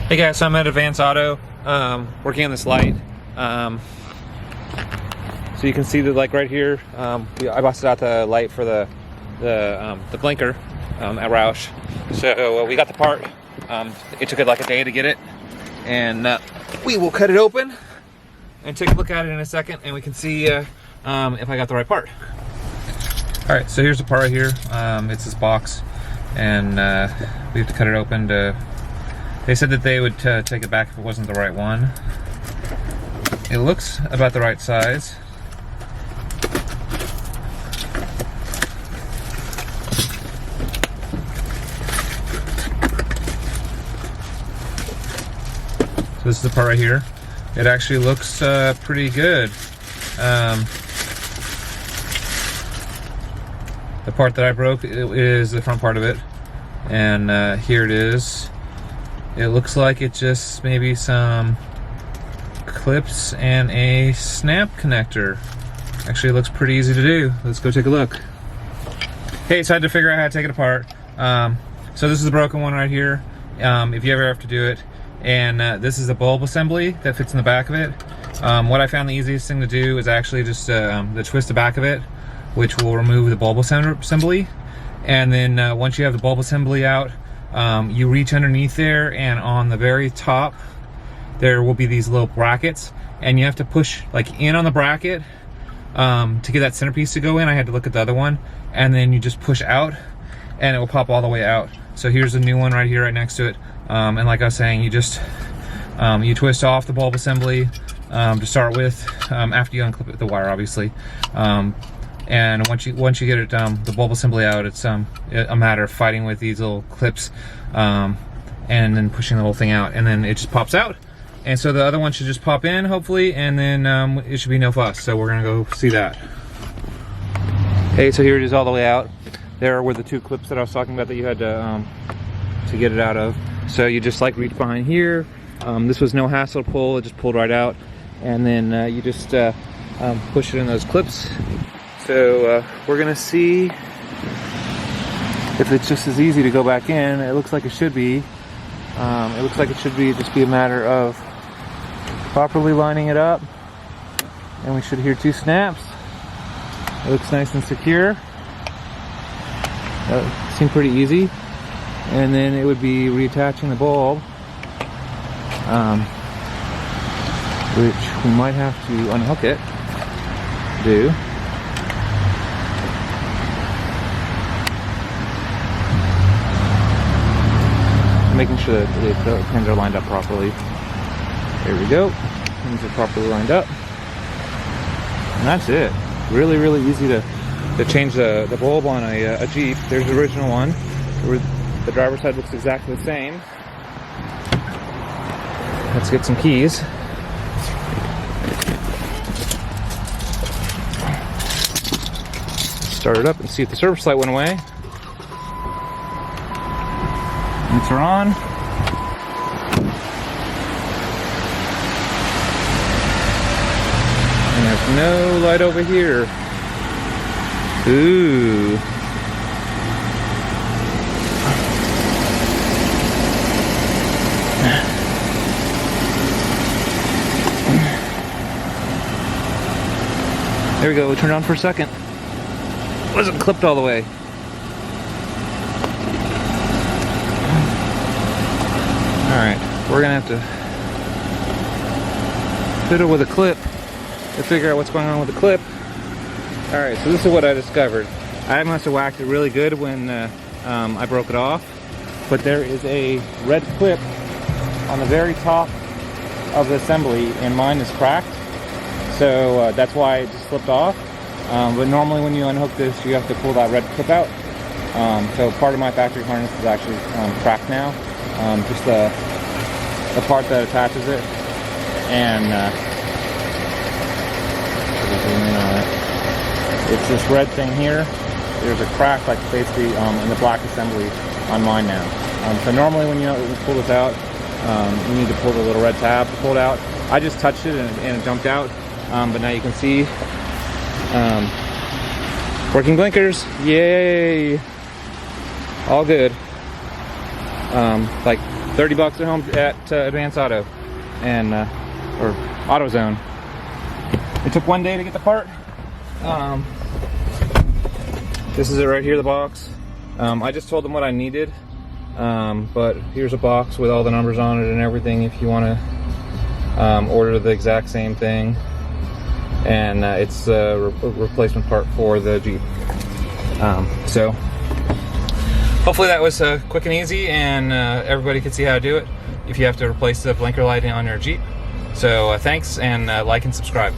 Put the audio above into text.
Hey guys, so I'm at Advance Auto, working on this light. So you can see that, like right here, I busted out the light for the blinker at Roush. So we got the part. It took it like a day to get it, and we will cut it open and take a look at it in a second, and we can see if I got the right part. All right, so here's the part right here. It's this box, and we have to cut it open to. They said that they would take it back if it wasn't the right one. It looks about the right size. So this is the part right here. It actually looks pretty good. The part that I broke is the front part of it, and here it is. It looks like it just maybe some clips and a snap connector. Actually, it looks pretty easy to do. Let's go take a look. Okay, so I had to figure out how to take it apart. So this is the broken one right here, if you ever have to do it. And this is the bulb assembly that fits in the back of it. What I found the easiest thing to do is actually just twist the back of it, which will remove the bulb assembly. And then once you have the bulb assembly out, you reach underneath there, and on the very top there will be these little brackets, and you have to push like in on the bracket to get that centerpiece to go in. I had to look at the other one, and then you just push out and it will pop all the way out. So here's the new one right here right next to it, and like I was saying, you just you twist off the bulb assembly to start with, after you unclip the wire obviously. And once you get it the bulb assembly out, it's a matter of fighting with these little clips, and then pushing the whole thing out, and then it just pops out. And so the other one should just pop in hopefully, and then it should be no fuss. So we're gonna go see that. Okay, so here it is all the way out. There were the two clips that I was talking about that you had to get it out of. So you just like reach behind here. This was no hassle to pull; it just pulled right out, and then you just push it in those clips. So we're gonna see if it's just as easy to go back in. It looks like it should be. It looks like it should be just be a matter of properly lining it up, and we should hear two snaps. It looks nice and secure. That seemed pretty easy. And then it would be reattaching the bulb, which we might have to unhook it. Do. Making sure that the pins are lined up properly. There we go. Pins are properly lined up. And that's it. Really, really easy to change the bulb on a Jeep. There's the original one. The driver's side looks exactly the same. Let's get some keys. Start it up and see if the service light went away. Lights are on. And there's no light over here. Ooh. There we go, we turned it on for a second. It wasn't clipped all the way. Alright, we're gonna have to fiddle with a clip to figure out what's going on with the clip. Alright, so this is what I discovered. I must have whacked it really good when I broke it off, but there is a red clip on the very top of the assembly, and mine is cracked, so that's why it just slipped off. But normally when you unhook this, you have to pull that red clip out. So part of my factory harness is actually cracked now. Just the part that attaches it, and it's this red thing here. There's a crack, like basically in the black assembly on mine now. So normally when you pull this out, you need to pull the little red tab to pull it out. I just touched it and it jumped out, but now you can see working blinkers. Yay! All good. like 30 bucks at home at Advance Auto and or AutoZone. It took 1 day to get the part. This is it right here, the box. I just told them what I needed, but here's a box with all the numbers on it and everything if you want to order the exact same thing. And it's a replacement part for the Jeep. So hopefully that was quick and easy, and everybody could see how to do it if you have to replace the blinker light on your Jeep. So thanks, and like and subscribe.